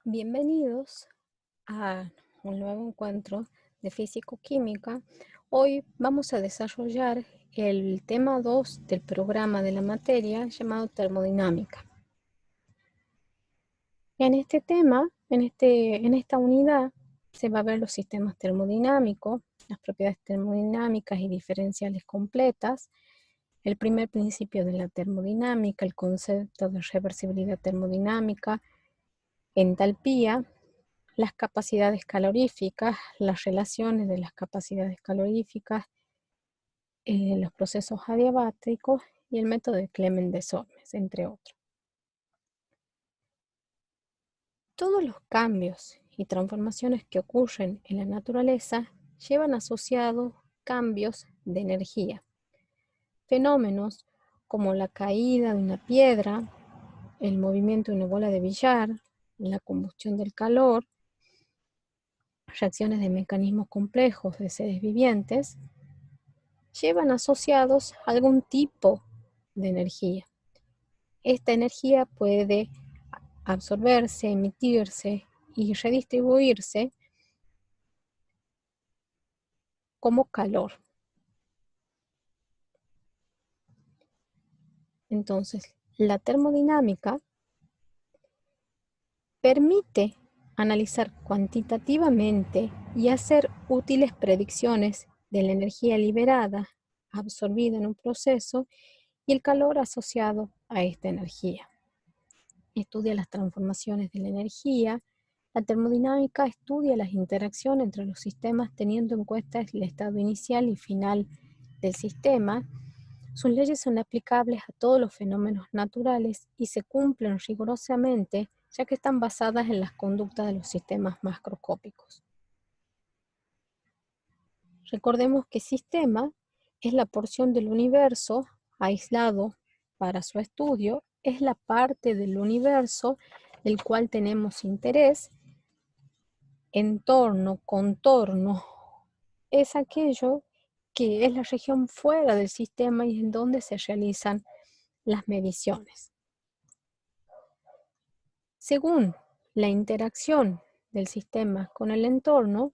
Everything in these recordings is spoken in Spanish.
Bienvenidos a un nuevo encuentro de Físico-Química. Hoy vamos a desarrollar el tema 2 del programa de la materia llamado termodinámica. En este tema, en esta unidad, se va a ver los sistemas termodinámicos, las propiedades termodinámicas y diferenciales completas, el primer principio de la termodinámica, el concepto de reversibilidad termodinámica, entalpía, las capacidades caloríficas, las relaciones de las capacidades caloríficas, los procesos adiabáticos y el método de Clement de Solmes, entre otros. Todos los cambios y transformaciones que ocurren en la naturaleza llevan asociados cambios de energía. Fenómenos como la caída de una piedra, el movimiento de una bola de billar, la combustión del calor, reacciones de mecanismos complejos de seres vivientes, llevan asociados algún tipo de energía. Esta energía puede absorberse, emitirse y redistribuirse como calor. Entonces, la termodinámica permite analizar cuantitativamente y hacer útiles predicciones de la energía liberada, absorbida en un proceso, y el calor asociado a esta energía. Estudia las transformaciones de la energía. La termodinámica estudia las interacciones entre los sistemas teniendo en cuenta el estado inicial y final del sistema. Sus leyes son aplicables a todos los fenómenos naturales y se cumplen rigurosamente, ya que están basadas en las conductas de los sistemas macroscópicos. Recordemos que sistema es la porción del universo aislado para su estudio, es la parte del universo del cual tenemos interés. Entorno, contorno, es aquello que es la región fuera del sistema y en donde se realizan las mediciones. Según la interacción del sistema con el entorno,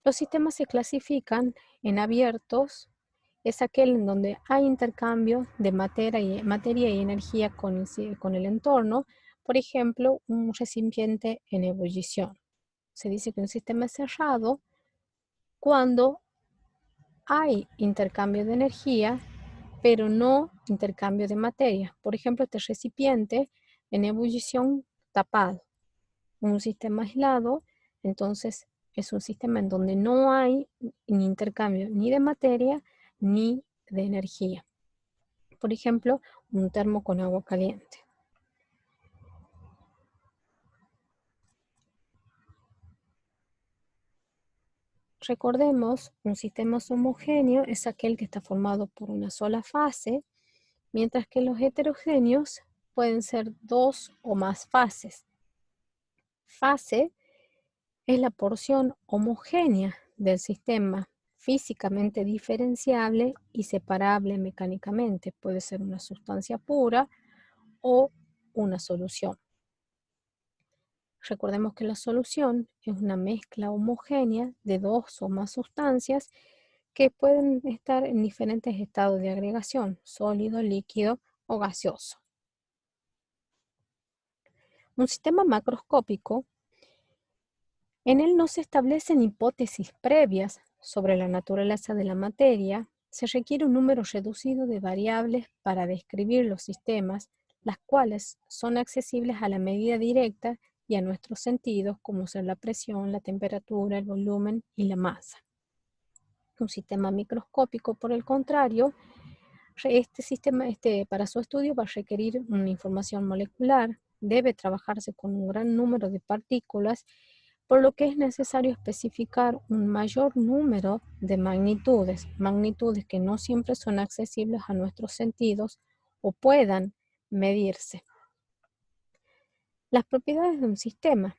los sistemas se clasifican en abiertos, es aquel en donde hay intercambio de materia y energía con el entorno, por ejemplo, un recipiente en ebullición. Se dice que un sistema es cerrado cuando hay intercambio de energía, pero no intercambio de materia. Por ejemplo, este recipiente en ebullición tapado. Un sistema aislado, entonces es un sistema en donde no hay ni intercambio ni de materia ni de energía. Por ejemplo, un termo con agua caliente. Recordemos, un sistema homogéneo es aquel que está formado por una sola fase, mientras que los heterogéneos pueden ser dos o más fases. Fase es la porción homogénea del sistema, físicamente diferenciable y separable mecánicamente. Puede ser una sustancia pura o una solución. Recordemos que la solución es una mezcla homogénea de dos o más sustancias que pueden estar en diferentes estados de agregación, sólido, líquido o gaseoso. Un sistema macroscópico, en él no se establecen hipótesis previas sobre la naturaleza de la materia, se requiere un número reducido de variables para describir los sistemas, las cuales son accesibles a la medida directa y a nuestros sentidos, como son la presión, la temperatura, el volumen y la masa. Un sistema microscópico, por el contrario, para su estudio va a requerir una información molecular, debe trabajarse con un gran número de partículas, por lo que es necesario especificar un mayor número de magnitudes que no siempre son accesibles a nuestros sentidos o puedan medirse. Las propiedades de un sistema.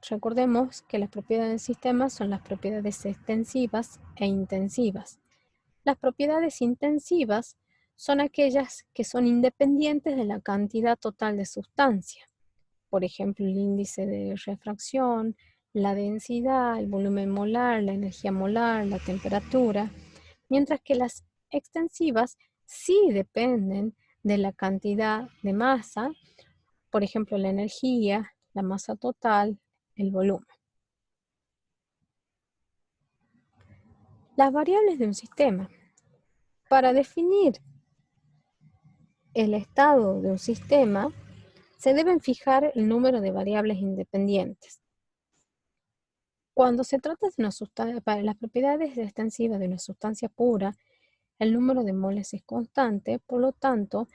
Recordemos que las propiedades del sistema son las propiedades extensivas e intensivas. Las propiedades intensivas son aquellas que son independientes de la cantidad total de sustancia. por ejemplo, el índice de refracción, la densidad, el volumen molar, la energía molar, la temperatura, mientras que las extensivas sí dependen de la cantidad de masa, por ejemplo, la energía, la masa total, el volumen. Las variables de un sistema. Para definir el estado de un sistema, se deben fijar el número de variables independientes. Cuando se trata de una sustancia, para las propiedades extensivas de una sustancia pura, el número de moles es constante, por lo tanto,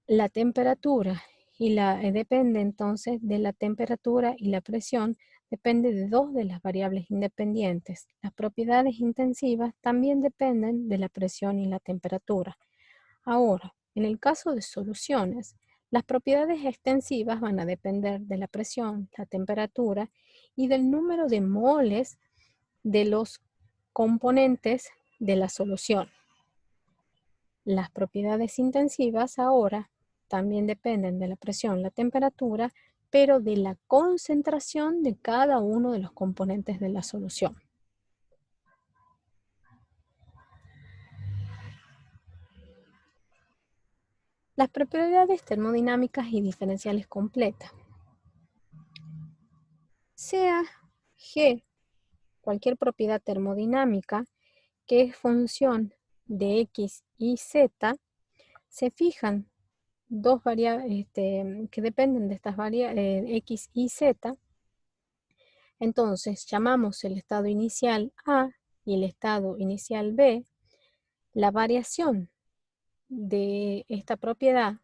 la temperatura depende entonces de la temperatura y la presión, depende de dos de las variables independientes. Las propiedades intensivas también dependen de la presión y la temperatura. Ahora, en el caso de soluciones, las propiedades extensivas van a depender de la presión, la temperatura y del número de moles de los componentes de la solución. Las propiedades intensivas ahora también dependen de la presión, la temperatura, pero de la concentración de cada uno de los componentes de la solución. Las propiedades termodinámicas y diferenciales completas. Sea G cualquier propiedad termodinámica que es función de X y Z, se fijan dos variables que dependen de estas variables X y Z. Entonces llamamos el estado inicial A y el estado inicial B. La variación de esta propiedad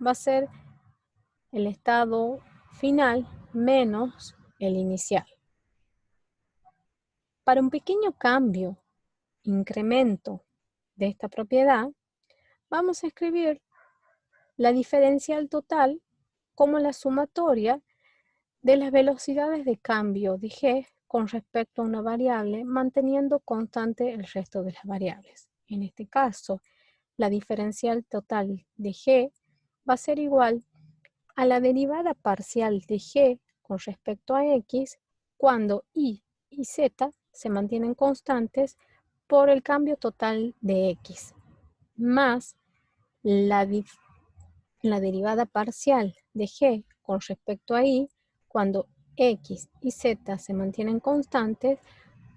va a ser el estado final menos el inicial. Para un pequeño cambio, incremento de esta propiedad, vamos a escribir la diferencial total como la sumatoria de las velocidades de cambio de G con respecto a una variable, manteniendo constante el resto de las variables. En este caso, la diferencial total de G va a ser igual a la derivada parcial de G con respecto a X cuando Y y Z se mantienen constantes por el cambio total de X, más la derivada parcial de G con respecto a Y cuando X y Z se mantienen constantes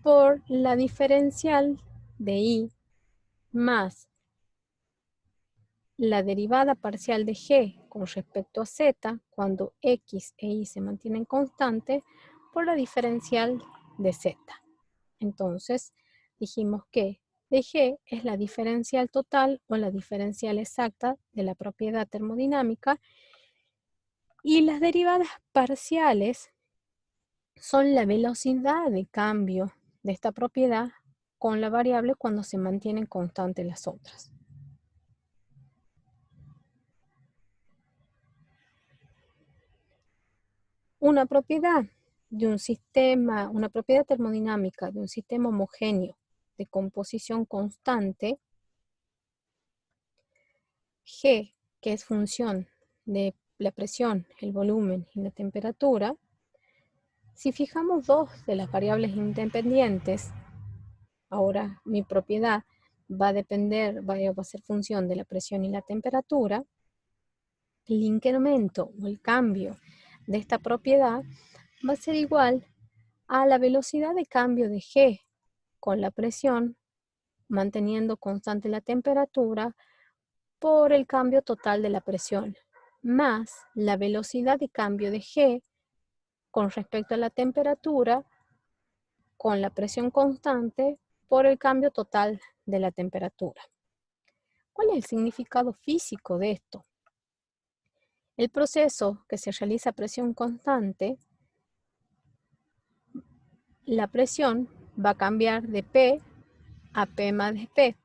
por la diferencial de Y más la derivada parcial de G con respecto a Z cuando X e Y se mantienen constantes por la diferencial de Z. Entonces, dijimos que de G es la diferencial total o la diferencial exacta de la propiedad termodinámica y las derivadas parciales son la velocidad de cambio de esta propiedad con la variable cuando se mantienen constantes las otras. Una propiedad de un sistema, una propiedad termodinámica de un sistema homogéneo de composición constante, G, que es función de la presión, el volumen y la temperatura, si fijamos dos de las variables independientes, ahora mi propiedad va a ser función de la presión y la temperatura, el incremento o el cambio de esta propiedad va a ser igual a la velocidad de cambio de G con la presión, manteniendo constante la temperatura, por el cambio total de la presión, más la velocidad de cambio de G con respecto a la temperatura, con la presión constante, por el cambio total de la temperatura. ¿Cuál es el significado físico de esto? El proceso que se realiza a presión constante, la presión va a cambiar de P a P más de P.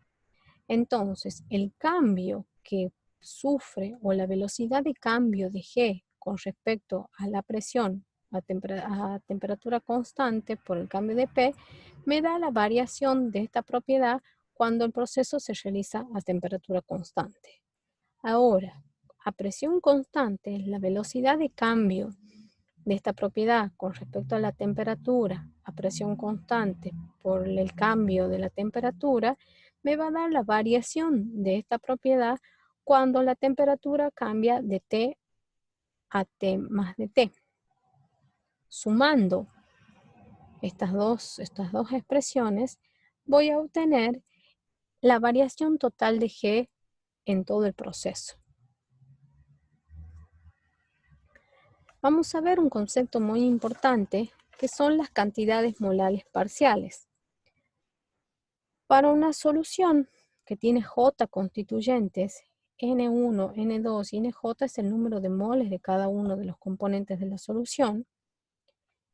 Entonces, el cambio que sufre o la velocidad de cambio de G con respecto a la presión a temperatura constante por el cambio de P me da la variación de esta propiedad cuando el proceso se realiza a temperatura constante. Ahora, a presión constante, la velocidad de cambio de esta propiedad con respecto a la temperatura a presión constante por el cambio de la temperatura, me va a dar la variación de esta propiedad cuando la temperatura cambia de T a T más de T. Sumando estas dos expresiones, voy a obtener la variación total de G en todo el proceso. Vamos a ver un concepto muy importante, que son las cantidades molares parciales. Para una solución que tiene J constituyentes, N1, N2 y NJ es el número de moles de cada uno de los componentes de la solución,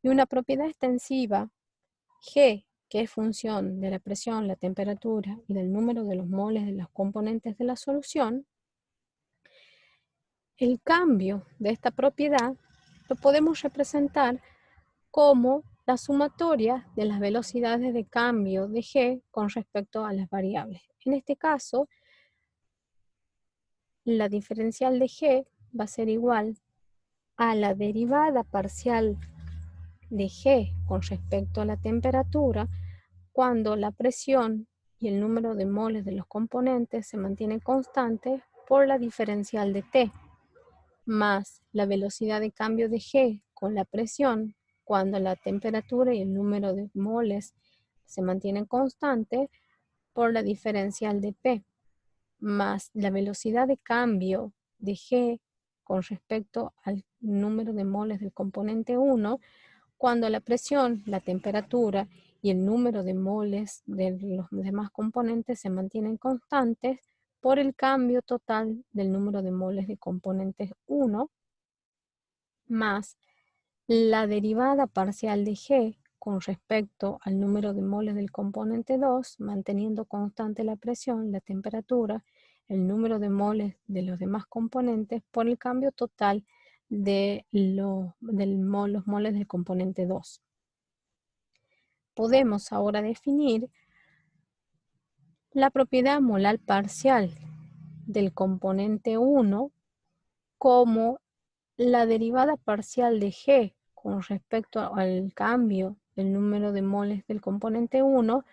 y una propiedad extensiva, G, que es función de la presión, la temperatura y del número de los moles de los componentes de la solución, el cambio de esta propiedad lo podemos representar como la sumatoria de las velocidades de cambio de G con respecto a las variables. En este caso, la diferencial de G va a ser igual a la derivada parcial de G con respecto a la temperatura cuando la presión y el número de moles de los componentes se mantienen constantes por la diferencial de T, más la velocidad de cambio de G con la presión cuando la temperatura y el número de moles se mantienen constantes por la diferencial de P, más la velocidad de cambio de G con respecto al número de moles del componente 1, cuando la presión, la temperatura y el número de moles de los demás componentes se mantienen constantes por el cambio total del número de moles de componentes 1, más la derivada parcial de G con respecto al número de moles del componente 2, manteniendo constante la presión, la temperatura, el número de moles de los demás componentes por el cambio total de los moles del componente 2. Podemos ahora definir la propiedad molar parcial del componente 1 como la derivada parcial de G con respecto al cambio del número de moles del componente 1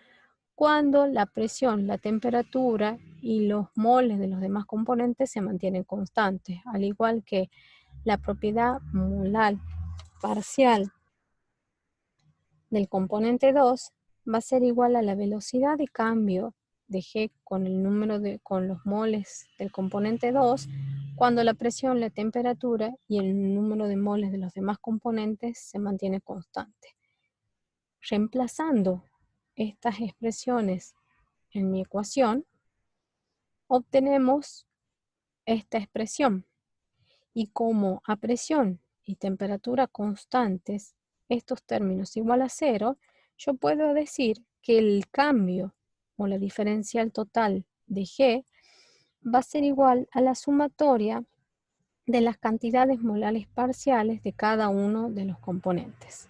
cuando la presión, la temperatura y los moles de los demás componentes se mantienen constantes, al igual que la propiedad molar parcial del componente 2 va a ser igual a la velocidad de cambio de G con los moles del componente 2 cuando la presión, la temperatura y el número de moles de los demás componentes se mantiene constante. Reemplazando estas expresiones en mi ecuación, obtenemos esta expresión. Y como a presión y temperatura constantes, estos términos igual a 0, yo puedo decir que el cambio o la diferencial total de G va a ser igual a la sumatoria de las cantidades molares parciales de cada uno de los componentes.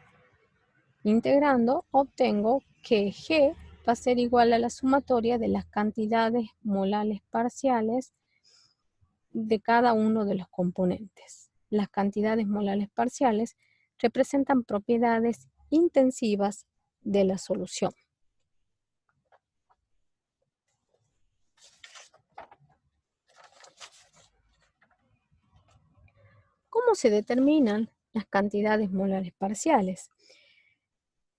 Integrando, obtengo que G va a ser igual a la sumatoria de las cantidades molares parciales de cada uno de los componentes. Las cantidades molares parciales representan propiedades intensivas de la solución. ¿Cómo se determinan las cantidades molares parciales?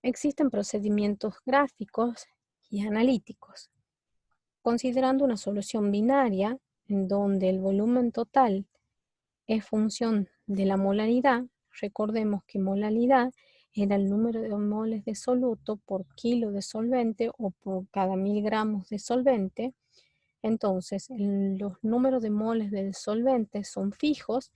Existen procedimientos gráficos y analíticos. Considerando una solución binaria, en donde el volumen total es función de la molaridad, recordemos que molaridad era el número de moles de soluto por kilo de solvente o por cada miligramos de solvente. Entonces, los números de moles del solvente son fijos,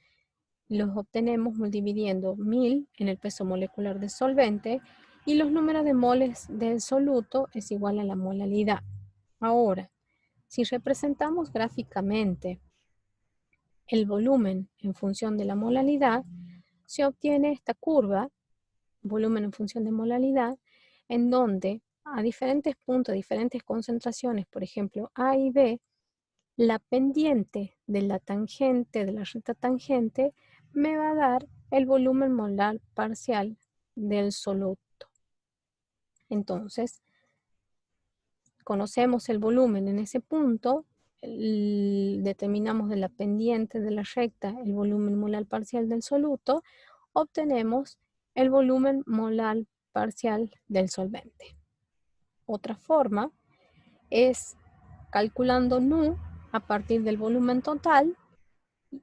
los obtenemos dividiendo 1000 en el peso molecular del solvente y los números de moles del soluto es igual a la molaridad. Ahora, si representamos gráficamente el volumen en función de la molaridad, se obtiene esta curva, volumen en función de molaridad, en donde a diferentes puntos, diferentes concentraciones, por ejemplo A y B, La pendiente de la tangente, de la recta tangente, me va a dar el volumen molar parcial del soluto. Entonces, conocemos el volumen en ese punto, determinamos de la pendiente de la recta el volumen molar parcial del soluto, obtenemos el volumen molar parcial del solvente. Otra forma es calculando nu a partir del volumen total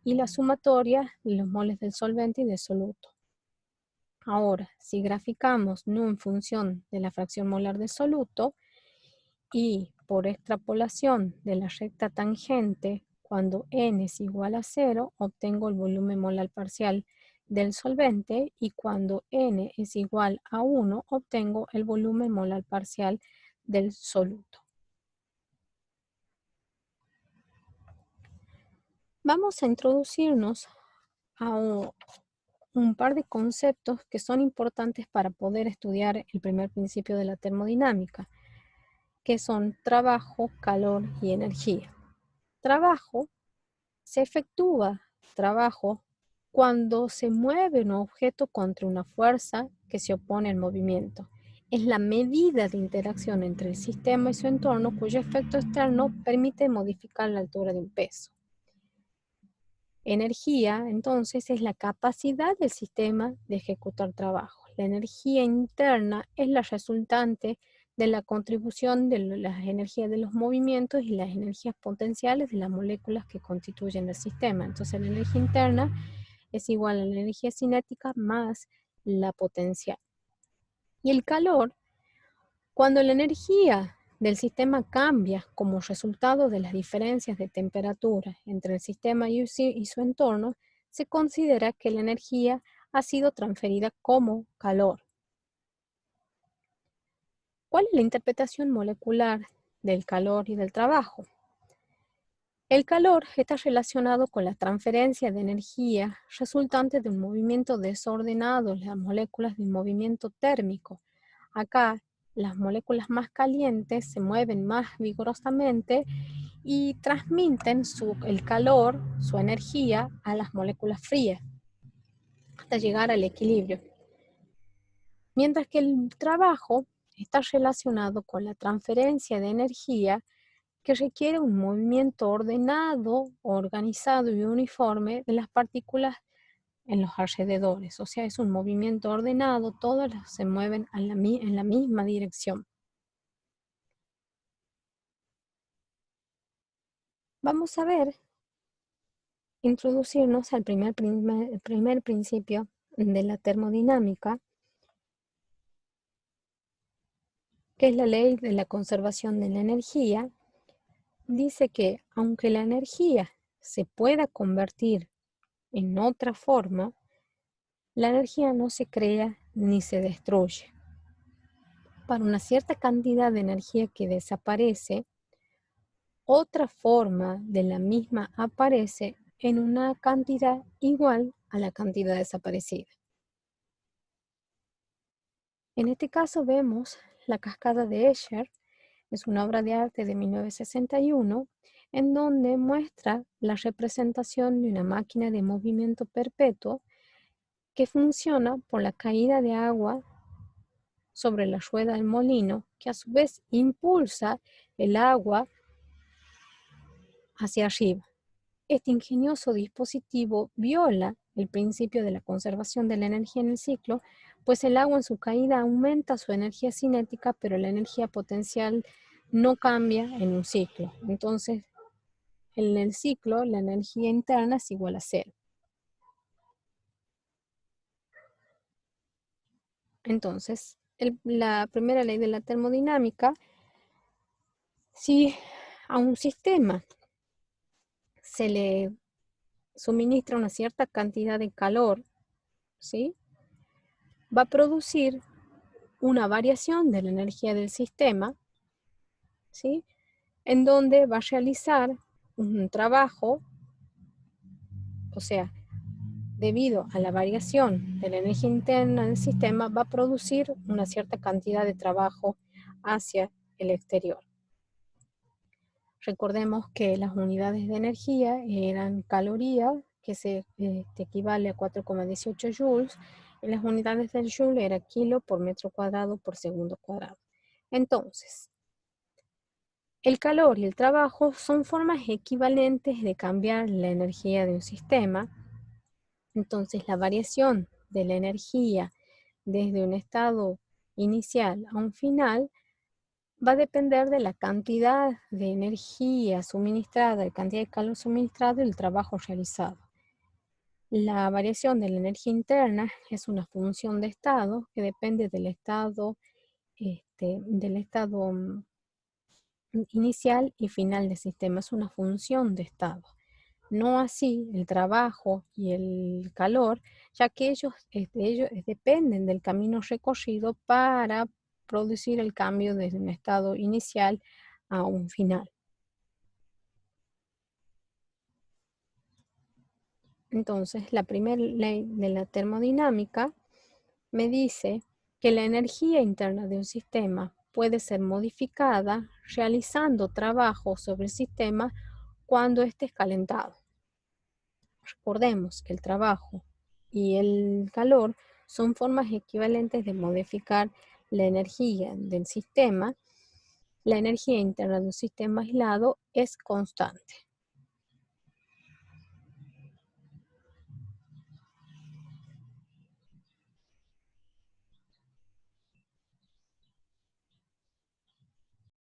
y la sumatoria de los moles del solvente y del soluto. Ahora, si graficamos nu en función de la fracción molar del soluto y por extrapolación de la recta tangente, cuando n es igual a 0, obtengo el volumen molar parcial del solvente y cuando n es igual a 1, obtengo el volumen molar parcial del soluto. Vamos a introducirnos a un par de conceptos que son importantes para poder estudiar el primer principio de la termodinámica, que son trabajo, calor y energía. Trabajo, se efectúa trabajo cuando se mueve un objeto contra una fuerza que se opone al movimiento. Es la medida de interacción entre el sistema y su entorno cuyo efecto externo permite modificar la altura de un peso. Energía, entonces, es la capacidad del sistema de ejecutar trabajo. La energía interna es la resultante de la contribución de las energías de los movimientos y las energías potenciales de las moléculas que constituyen el sistema. Entonces, la energía interna es igual a la energía cinética más la potencial. Y el calor, cuando la energía del sistema cambia como resultado de las diferencias de temperatura entre el sistema y su entorno, se considera que la energía ha sido transferida como calor. ¿Cuál es la interpretación molecular del calor y del trabajo? El calor está relacionado con la transferencia de energía resultante de un movimiento desordenado, las moléculas de un movimiento térmico. Acá, las moléculas más calientes se mueven más vigorosamente y transmiten el calor, su energía, a las moléculas frías, hasta llegar al equilibrio. Mientras que el trabajo está relacionado con la transferencia de energía que requiere un movimiento ordenado, organizado y uniforme de las partículas en los alrededores. O sea, es un movimiento ordenado, todas se mueven en la misma dirección. Vamos a ver, introducirnos al primer principio de la termodinámica, que es la ley de la conservación de la energía. Dice que aunque la energía se pueda convertir en otra forma, la energía no se crea ni se destruye. Para una cierta cantidad de energía que desaparece, otra forma de la misma aparece en una cantidad igual a la cantidad desaparecida. En este caso vemos la cascada de Escher, es una obra de arte de 1961, en donde muestra la representación de una máquina de movimiento perpetuo que funciona por la caída de agua sobre la rueda del molino, que a su vez impulsa el agua hacia arriba. Este ingenioso dispositivo viola el principio de la conservación de la energía en el ciclo, pues el agua en su caída aumenta su energía cinética, pero la energía potencial no cambia en un ciclo. Entonces, en el ciclo, la energía interna es igual a 0. Entonces, la primera ley de la termodinámica, si a un sistema se le suministra una cierta cantidad de calor, ¿sí?, va a producir una variación de la energía del sistema, ¿sí?, en donde va a realizar un trabajo, o sea, debido a la variación de la energía interna del sistema, va a producir una cierta cantidad de trabajo hacia el exterior. Recordemos que las unidades de energía eran calorías, que se equivale a 4,18 joules, y las unidades del joule era kilo por metro cuadrado por segundo cuadrado. Entonces, el calor y el trabajo son formas equivalentes de cambiar la energía de un sistema. Entonces, la variación de la energía desde un estado inicial a un final va a depender de la cantidad de energía suministrada, la cantidad de calor suministrado y el trabajo realizado. La variación de la energía interna es una función de estado que depende del estado inicial y final del sistema. Es una función de estado. No así el trabajo y el calor, ya que ellos dependen del camino recorrido para producir el cambio desde un estado inicial a un final. Entonces, la primera ley de la termodinámica me dice que la energía interna de un sistema puede ser modificada realizando trabajo sobre el sistema cuando éste es calentado. Recordemos que el trabajo y el calor son formas equivalentes de modificar la energía del sistema. La energía interna de un sistema aislado es constante.